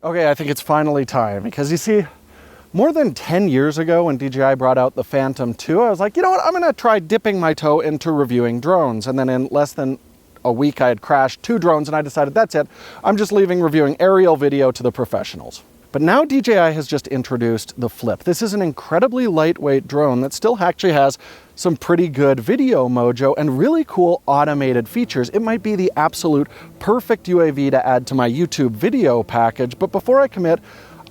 Okay, I think it's finally time, because you see, more than 10 years ago when DJI brought out the Phantom 2, I was like, you know what, I'm gonna try dipping my toe into reviewing drones. And then in less than a week I had crashed 2 drones and I decided that's it. I'm just leaving reviewing aerial video to the professionals. But now DJI has just introduced the Flip. This is an incredibly lightweight drone that still actually has some pretty good video mojo and really cool automated features. It might be the absolute perfect UAV to add to my YouTube video package, but before I commit,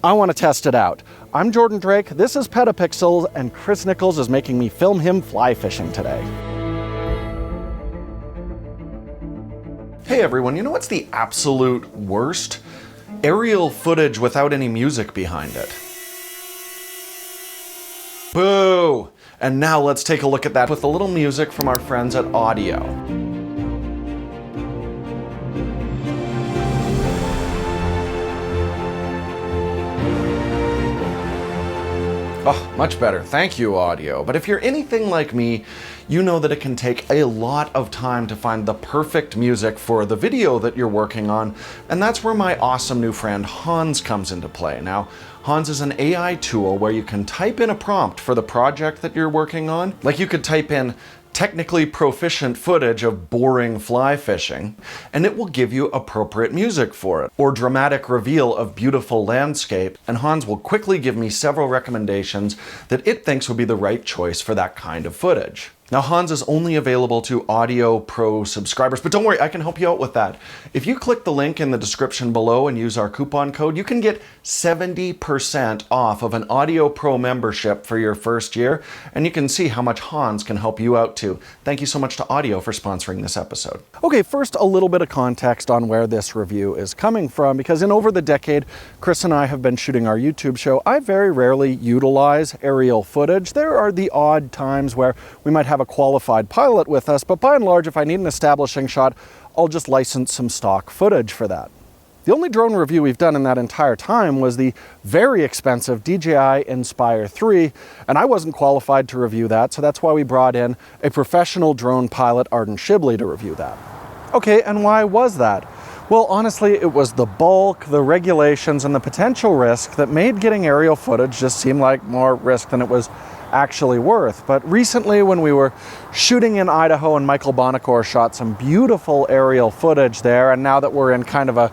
I want to test it out. I'm Jordan Drake, this is PetaPixel, and Chris Niccolls is making me film him fly fishing today. Hey everyone, you know what's the absolute worst? Aerial footage without any music behind it. Boo! And now let's take a look at that with a little music from our friends at Audio. Oh, much better. Thank you, Audio. But if you're anything like me, you know that it can take a lot of time to find the perfect music for the video that you're working on, and that's where my awesome new friend Hans comes into play. Now, Hans is an AI tool where you can type in a prompt for the project that you're working on. Like you could type in technically proficient footage of boring fly fishing, and it will give you appropriate music for it, or dramatic reveal of beautiful landscape, and Hans will quickly give me several recommendations that it thinks would be the right choice for that kind of footage. Now, Hans is only available to Audio Pro subscribers, but don't worry, I can help you out with that. If you click the link in the description below and use our coupon code, you can get 70% off of an Audio Pro membership for your first year, and you can see how much Hans can help you out too. Thank you so much to Audio for sponsoring this episode. Okay, first a little bit of context on where this review is coming from, because in over the decade Chris and I have been shooting our YouTube show, I very rarely utilize aerial footage. There are the odd times where we might have a qualified pilot with us, but by and large, if I need an establishing shot, I'll just license some stock footage for that. The only drone review we've done in that entire time was the very expensive DJI Inspire 3, and I wasn't qualified to review that, so that's why we brought in a professional drone pilot, Arden Shibley, to review that. Okay, and why was that? Well, honestly, it was the bulk, the regulations, and the potential risk that made getting aerial footage just seem like more risk than it was actually worth. But recently, when we were shooting in Idaho and Michael Bonacor shot some beautiful aerial footage there, and now that we're in kind of a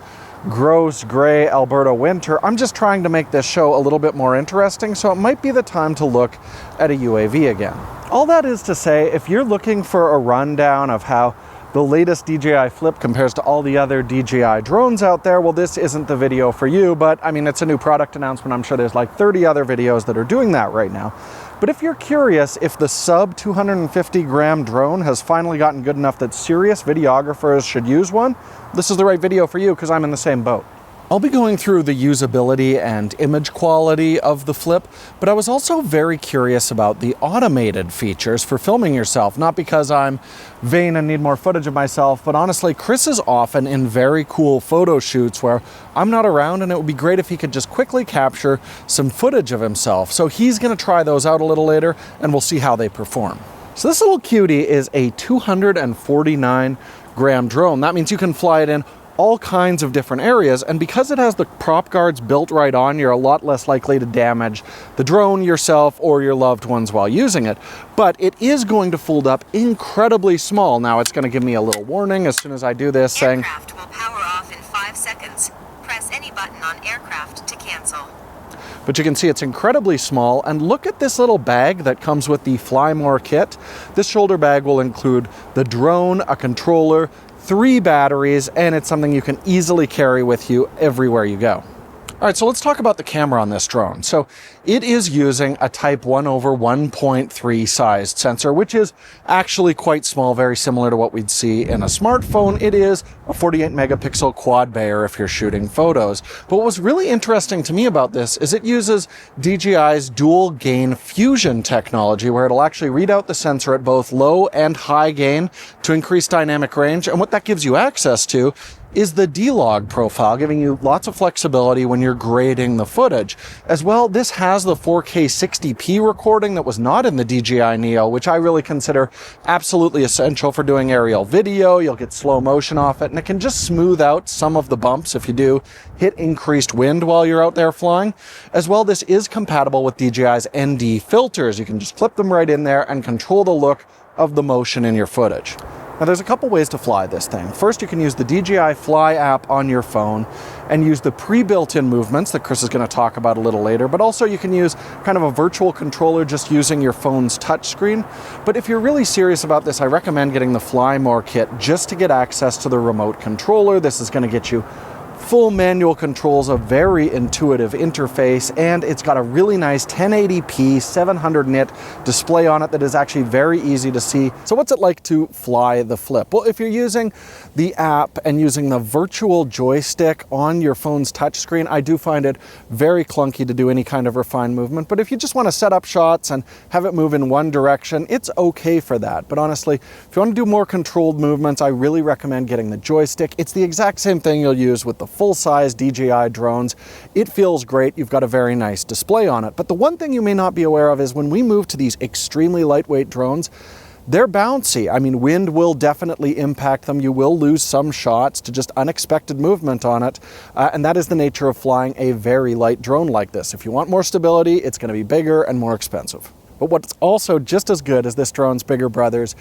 gross gray Alberta winter, I'm just trying to make this show a little bit more interesting, so it might be the time to look at a UAV again. All that is to say, if you're looking for a rundown of how the latest DJI Flip compares to all the other DJI drones out there, well, this isn't the video for you, but I mean, it's a new product announcement. I'm sure there's like 30 other videos that are doing that right now. But if you're curious if the sub 250 gram drone has finally gotten good enough that serious videographers should use one, this is the right video for you, because I'm in the same boat. I'll be going through the usability and image quality of the Flip, but I was also very curious about the automated features for filming yourself, not because I'm vain and need more footage of myself, but honestly, Chris is often in very cool photo shoots where I'm not around, and it would be great if he could just quickly capture some footage of himself. So he's gonna try those out a little later, and we'll see how they perform. So this little cutie is a 249 gram drone. That means you can fly it in all kinds of different areas, and because it has the prop guards built right on, you're a lot less likely to damage the drone, yourself, or your loved ones while using it. But it is going to fold up incredibly small. Now it's going to give me a little warning as soon as I do this, saying aircraft will power off in 5 seconds. Press any button on aircraft to cancel. But you can see it's incredibly small, and look at this little bag that comes with the Fly More kit. This shoulder bag will include the drone, a controller, 3 batteries, and it's something you can easily carry with you everywhere you go. All right, so let's talk about the camera on this drone. So it is using a Type 1/1.3 sized sensor, which is actually quite small, very similar to what we'd see in a smartphone. It is a 48 megapixel quad bayer if you're shooting photos. But what was really interesting to me about this is it uses DJI's dual gain fusion technology, where it'll actually read out the sensor at both low and high gain to increase dynamic range. And what that gives you access to is the D-Log profile, giving you lots of flexibility when you're grading the footage. As well, this has the 4K 60p recording that was not in the DJI Neo, which I really consider absolutely essential for doing aerial video. You'll get slow motion off it, and it can just smooth out some of the bumps if you do hit increased wind while you're out there flying. As well, this is compatible with DJI's ND filters. You can just clip them right in there and control the look of the motion in your footage. Now there's a couple ways to fly this thing. First, you can use the DJI Fly app on your phone and use the pre-built-in movements that Chris is going to talk about a little later, but also you can use kind of a virtual controller just using your phone's touchscreen. But if you're really serious about this, I recommend getting the Fly More kit just to get access to the remote controller. This is going to get you full manual controls, a very intuitive interface, and it's got a really nice 1080p 700 nit display on it that is actually very easy to see. So what's it like to fly the Flip? Well, if you're using the app and using the virtual joystick on your phone's touchscreen, I do find it very clunky to do any kind of refined movement. But if you just want to set up shots and have it move in one direction, it's okay for that. But honestly, if you want to do more controlled movements, I really recommend getting the joystick. It's the exact same thing you'll use with the full-size DJI drones. It feels great. You've got a very nice display on it. But the one thing you may not be aware of is when we move to these extremely lightweight drones, they're bouncy. I mean, wind will definitely impact them. You will lose some shots to just unexpected movement on it. And that is the nature of flying a very light drone like this. If you want more stability, it's going to be bigger and more expensive. But what's also just as good as this drone's bigger brothers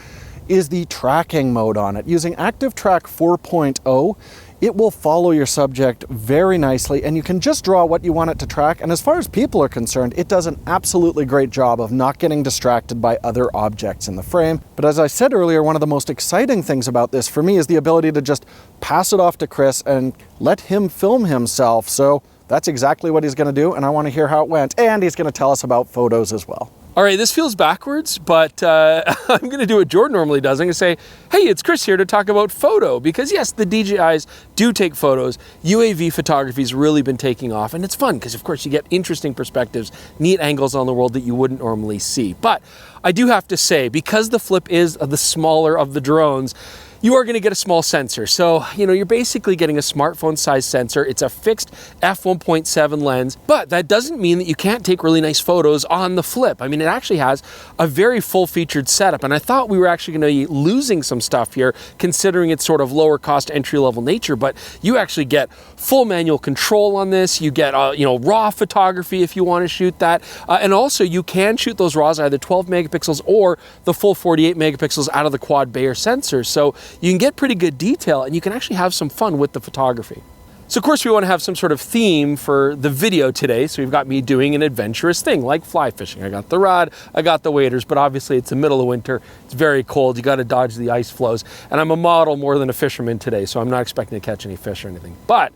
is the tracking mode on it. Using Active Track 4.0, it will follow your subject very nicely, and you can just draw what you want it to track. And as far as people are concerned, it does an absolutely great job of not getting distracted by other objects in the frame. But as I said earlier, one of the most exciting things about this for me is the ability to just pass it off to Chris and let him film himself. So that's exactly what he's going to do, and I want to hear how it went. And he's going to tell us about photos as well. All right, this feels backwards, but I'm going to do what Jordan normally does. I'm going to say, hey, it's Chris here to talk about photo, because yes, the DJIs do take photos. UAV photography has really been taking off, and it's fun because, of course, you get interesting perspectives, neat angles on the world that you wouldn't normally see. But I do have to say, because the Flip is the smaller of the drones, you are going to get a small sensor. So, you're basically getting a smartphone size sensor. It's a fixed f1.7 lens, but that doesn't mean that you can't take really nice photos on the Flip. I mean, it actually has a very full featured setup, and I thought we were actually going to be losing some stuff here considering its sort of lower cost entry level nature, but you actually get full manual control on this. You get, raw photography if you want to shoot that. And also you can shoot those RAWs either 12 megapixels or the full 48 megapixels out of the quad Bayer sensor. So you can get pretty good detail, and you can actually have some fun with the photography. So of course we want to have some sort of theme for the video today, so we've got me doing an adventurous thing like fly fishing. I got the rod, I got the waders, but obviously it's the middle of winter, it's very cold, you got to dodge the ice flows, and I'm a model more than a fisherman today, so I'm not expecting to catch any fish or anything. But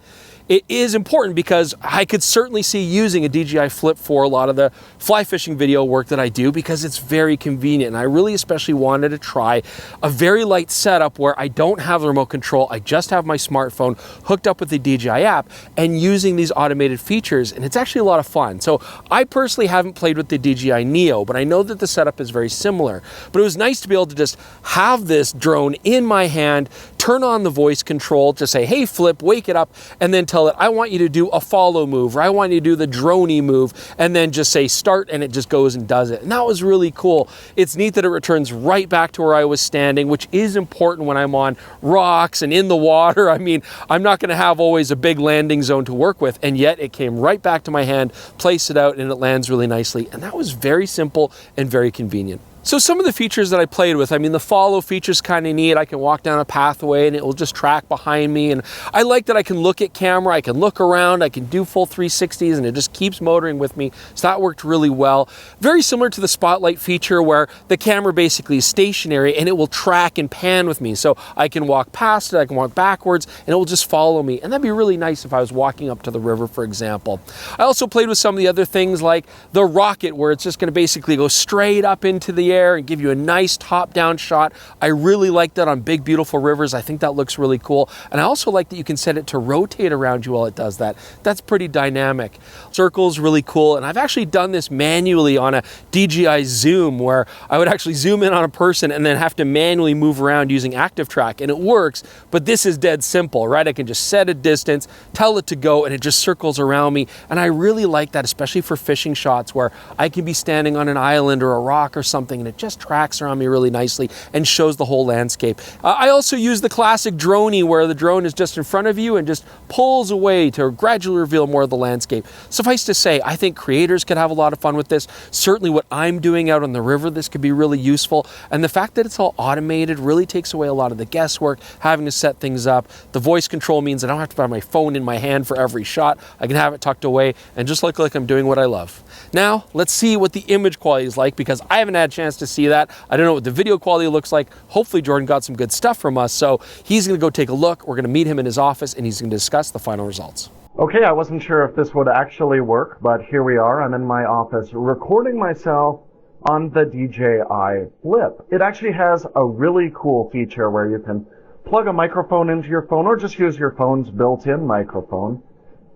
it is important because I could certainly see using a DJI Flip for a lot of the fly fishing video work that I do, because it's very convenient. And I really especially wanted to try a very light setup where I don't have the remote control. I just have my smartphone hooked up with the DJI app and using these automated features. And it's actually a lot of fun. So I personally haven't played with the DJI Neo, but I know that the setup is very similar. But it was nice to be able to just have this drone in my hand, turn on the voice control to say, hey, Flip, wake it up, and then tell it, I want you to do a follow move, or I want you to do the droney move, and then just say start, and it just goes and does it. And that was really cool. It's neat that it returns right back to where I was standing, which is important when I'm on rocks and in the water. I mean, I'm not going to have always a big landing zone to work with, and yet it came right back to my hand, placed it out, and it lands really nicely. And that was very simple and very convenient. So some of the features that I played with, I mean, the follow feature is kind of neat. I can walk down a pathway and it will just track behind me. And I like that I can look at camera, I can look around, I can do full 360s, and it just keeps motoring with me. So that worked really well. Very similar to the spotlight feature where the camera basically is stationary and it will track and pan with me. So I can walk past it, I can walk backwards, and it will just follow me. And that'd be really nice if I was walking up to the river, for example. I also played with some of the other things like the rocket, where it's just going to basically go straight up into the air. air and give you a nice top-down shot. I really like that on big, beautiful rivers. I think that looks really cool. And I also like that you can set it to rotate around you while it does that. That's pretty dynamic. Circle's really cool. And I've actually done this manually on a DJI Zoom, where I would actually zoom in on a person and then have to manually move around using Active Track. And it works, but this is dead simple, right? I can just set a distance, tell it to go, and it just circles around me. And I really like that, especially for fishing shots where I can be standing on an island or a rock or something, and it just tracks around me really nicely and shows the whole landscape. I also use the classic droney, where the drone is just in front of you and just pulls away to gradually reveal more of the landscape. Suffice to say, I think creators could have a lot of fun with this. Certainly what I'm doing out on the river, this could be really useful. And the fact that it's all automated really takes away a lot of the guesswork, having to set things up. The voice control means I don't have to have my phone in my hand for every shot. I can have it tucked away and just look like I'm doing what I love. Now, let's see what the image quality is like, because I haven't had a chance to see that. I don't know what the video quality looks like. Hopefully Jordan got some good stuff from us, so he's gonna go take a look. We're gonna meet him in his office and he's gonna discuss the final results. Okay, I wasn't sure if this would actually work, but here we are. I'm in my office recording myself on the DJI Flip. It actually has a really cool feature where you can plug a microphone into your phone or just use your phone's built-in microphone,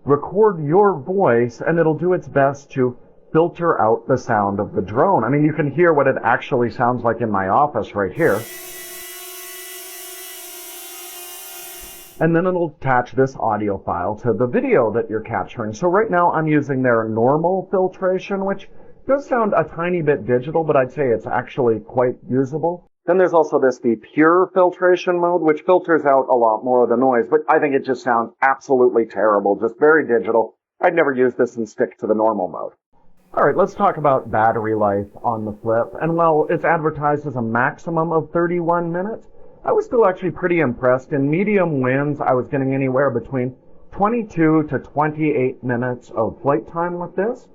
record your voice, and it'll do its best to filter out the sound of the drone. I mean, you can hear what it actually sounds like in my office right here. And then it'll attach this audio file to the video that you're capturing. So right now I'm using their normal filtration, which does sound a tiny bit digital, but I'd say it's actually quite usable. Then there's also the pure filtration mode, which filters out a lot more of the noise, but I think it just sounds absolutely terrible, just very digital. I'd never use this and stick to the normal mode. All right, let's talk about battery life on the Flip. And while it's advertised as a maximum of 31 minutes, I was still actually pretty impressed. In medium winds, I was getting anywhere between 22 to 28 minutes of flight time with this,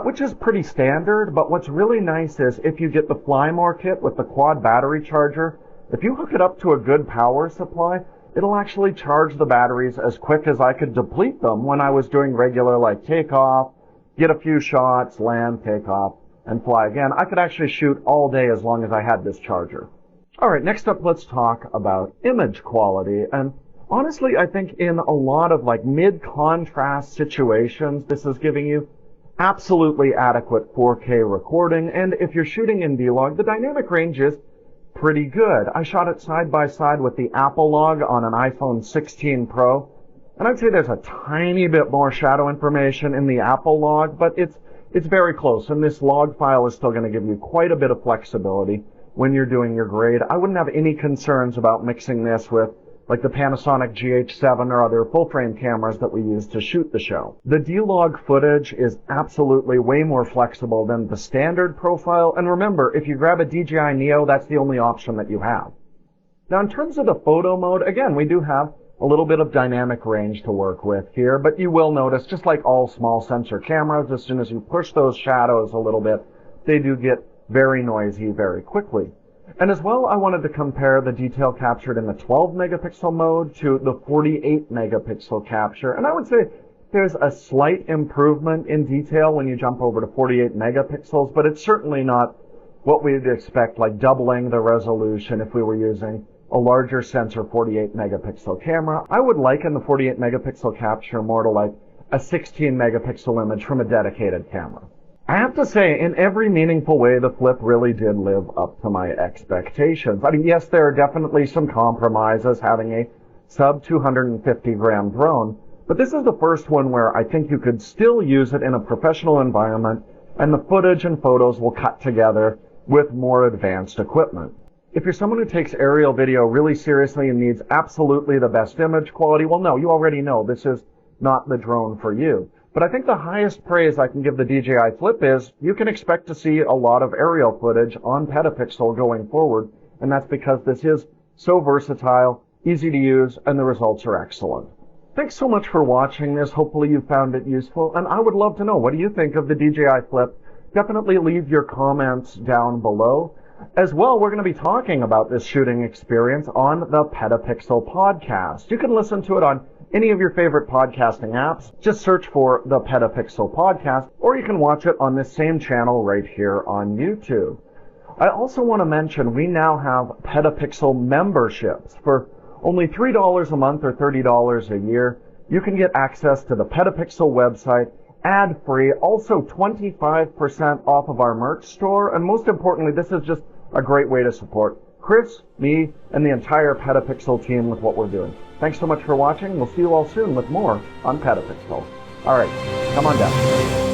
which is pretty standard. But what's really nice is if you get the Fly More kit with the quad battery charger, if you hook it up to a good power supply, it'll actually charge the batteries as quick as I could deplete them when I was doing regular like takeoff, get a few shots, land, take off, and fly again. I could actually shoot all day as long as I had this charger. All right, next up, let's talk about image quality. And honestly, I think in a lot of like mid-contrast situations, this is giving you absolutely adequate 4K recording. And if you're shooting in D-Log, the dynamic range is pretty good. I shot it side by side with the Apple log on an iPhone 16 Pro. And I'd say there's a tiny bit more shadow information in the Apple log, but it's very close. And this log file is still going to give you quite a bit of flexibility when you're doing your grade. I wouldn't have any concerns about mixing this with like the Panasonic GH7 or other full-frame cameras that we use to shoot the show. The D-Log footage is absolutely way more flexible than the standard profile. And remember, if you grab a DJI Neo, that's the only option that you have. Now, in terms of the photo mode, again, we do have a little bit of dynamic range to work with here, but you will notice, just like all small sensor cameras, as soon as you push those shadows a little bit, they do get very noisy very quickly. And as well, I wanted to compare the detail captured in the 12 megapixel mode to the 48 megapixel capture. And I would say there's a slight improvement in detail when you jump over to 48 megapixels, but it's certainly not what we'd expect, like doubling the resolution if we were using a larger sensor 48 megapixel camera. I would liken the 48 megapixel capture more to like a 16 megapixel image from a dedicated camera. I have to say, in every meaningful way, the Flip really did live up to my expectations. I mean, yes, there are definitely some compromises having a sub 250 gram drone, but this is the first one where I think you could still use it in a professional environment, and the footage and photos will cut together with more advanced equipment. If you're someone who takes aerial video really seriously and needs absolutely the best image quality, well, no, you already know this is not the drone for you. But I think the highest praise I can give the DJI Flip is you can expect to see a lot of aerial footage on PetaPixel going forward, and that's because this is so versatile, easy to use, and the results are excellent. Thanks so much for watching this. Hopefully you found it useful, and I would love to know, what do you think of the DJI Flip? Definitely leave your comments down below. As well, we're going to be talking about this shooting experience on the PetaPixel podcast. You can listen to it on any of your favorite podcasting apps. Just search for the PetaPixel podcast, or you can watch it on this same channel right here on YouTube. I also want to mention we now have PetaPixel memberships. For only $3 a month or $30 a year, you can get access to the PetaPixel website ad-free, also 25% off of our merch store, and most importantly, this is just a great way to support Chris, me, and the entire PetaPixel team with what we're doing. Thanks so much for watching. We'll see you all soon with more on PetaPixel. All right, come on down.